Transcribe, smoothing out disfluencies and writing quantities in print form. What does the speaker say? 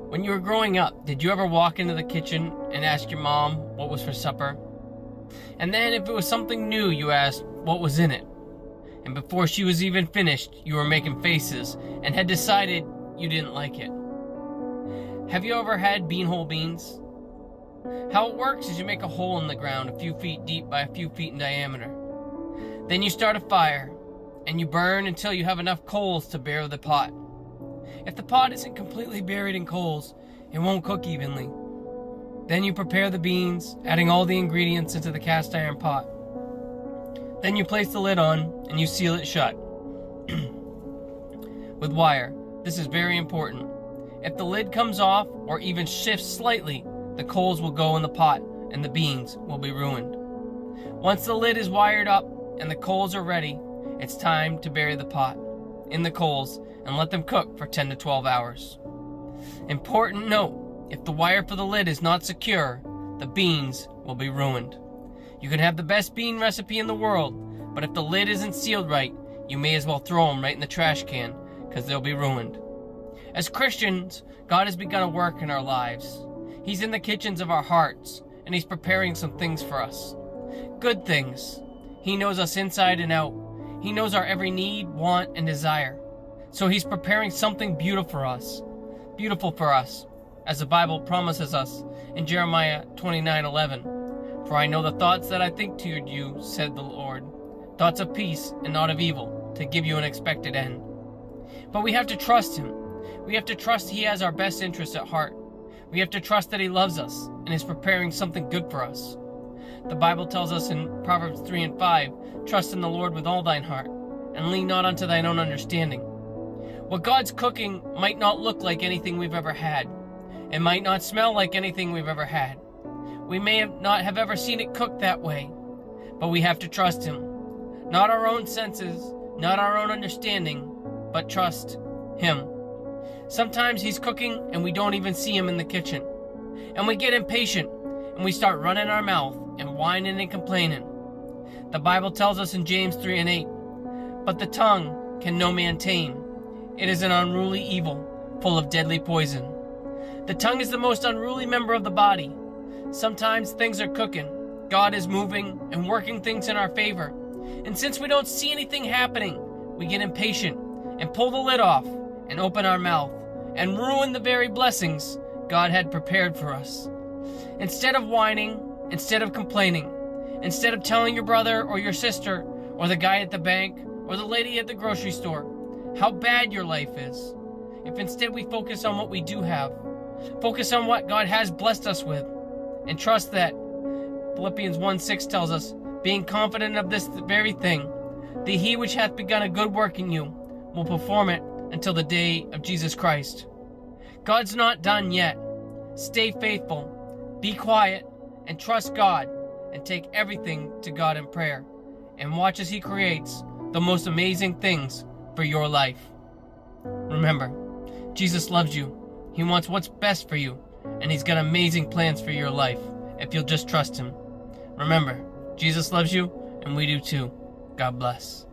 When you were growing up, did you ever walk into the kitchen and ask your mom what was for supper? And then if it was something new, you asked what was in it. And before she was even finished, you were making faces and had decided you didn't like it. Have you ever had whole beans? How it works is you make a hole in the ground a few feet deep by a few feet in diameter. Then you start a fire, and you burn until you have enough coals to bear the pot. If the pot isn't completely buried in coals, it won't cook evenly. Then you prepare the beans, adding all the ingredients into the cast iron pot. Then you place the lid on, and you seal it shut with wire. This is very important. If the lid comes off or even shifts slightly, the coals will go in the pot and the beans will be ruined. Once the lid is wired up and the coals are ready, it's time to bury the pot in the coals and let them cook for 10 to 12 hours. Important note, if the wire for the lid is not secure, the beans will be ruined. You can have the best bean recipe in the world, but if the lid isn't sealed right, you may as well throw them right in the trash can because they'll be ruined. As Christians, God has begun a work in our lives. He's in the kitchens of our hearts, and He's preparing some things for us. Good things. He knows us inside and out. He knows our every need, want, and desire. So He's preparing something beautiful for us, as the Bible promises us in Jeremiah 29:11. For I know the thoughts that I think toward you, said the Lord, thoughts of peace and not of evil, to give you an expected end. But we have to trust Him. We have to trust He has our best interests at heart. We have to trust that He loves us and is preparing something good for us. The Bible tells us in Proverbs 3:5, trust in the Lord with all thine heart, and lean not unto thine own understanding. What God's cooking might not look like anything we've ever had. It might not smell like anything we've ever had. We may not have ever seen it cooked that way, but we have to trust Him. Not our own senses, not our own understanding, but trust Him. Sometimes He's cooking and we don't even see Him in the kitchen. And we get impatient and we start running our mouth and whining and complaining. The Bible tells us in James 3:8, but the tongue can no man tame. It is an unruly evil, full of deadly poison. The tongue is the most unruly member of the body. Sometimes things are cooking. God is moving and working things in our favor. And since we don't see anything happening, we get impatient and pull the lid off and open our mouth and ruin the very blessings God had prepared for us. Instead of whining, instead of complaining, instead of telling your brother or your sister or the guy at the bank or the lady at the grocery store how bad your life is, if instead we focus on what we do have, focus on what God has blessed us with, and trust that Philippians 1:6 tells us, being confident of this very thing, that He which hath begun a good work in you will perform it until the day of Jesus Christ. God's not done yet. Stay faithful, be quiet, and trust God, and take everything to God in prayer, and watch as He creates the most amazing things for your life. Remember, Jesus loves you. He wants what's best for you, and He's got amazing plans for your life if you'll just trust Him. Remember, Jesus loves you, and we do too. God bless.